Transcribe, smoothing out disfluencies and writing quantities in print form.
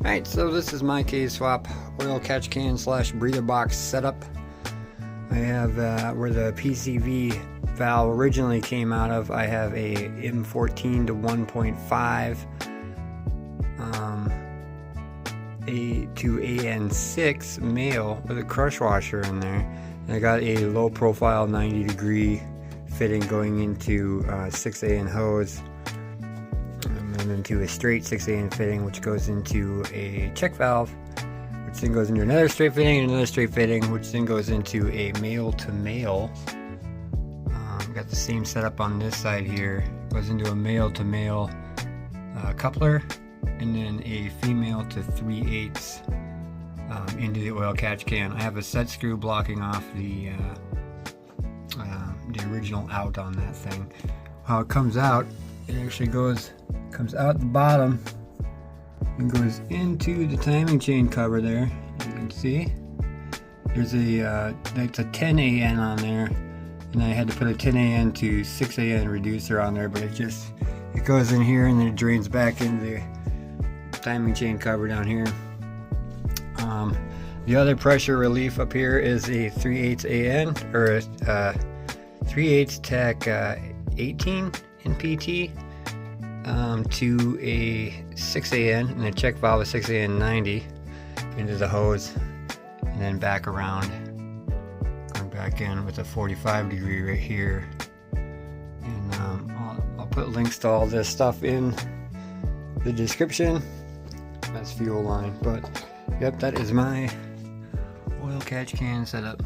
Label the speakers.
Speaker 1: Alright, so this is my kswap oil catch can slash breather box setup. I have where the PCV valve originally came out of, I have a M14 to 1.5 A to AN6 male with a crush washer in there. And I got a low profile 90-degree fitting going into 6AN hose, and then into a straight 6AN fitting, which goes into a check valve, which then goes into another straight fitting, and another straight fitting, which then goes into a male to male. Got the same setup on this side here. Goes into a male to male coupler, and then a female to 3/8 into the oil catch can. I have a set screw blocking off the original out on that thing. How it comes out, it actually comes out the bottom and goes into the timing chain cover there. You can see there's that's a 10 AN on there, and I had to put a 10 AN to 6 AN reducer on there, but it goes in here and then it drains back into the timing chain cover down here. The other pressure relief up here is a 3/8 AN, or a 3/8 Tech 18 in PT to a 6 AN, and a check valve of 6 AN 90 into the hose, and then back around, going back in with a 45-degree right here. And I'll put links to all this stuff in the description. That's fuel line, but yep, that is my oil catch can setup.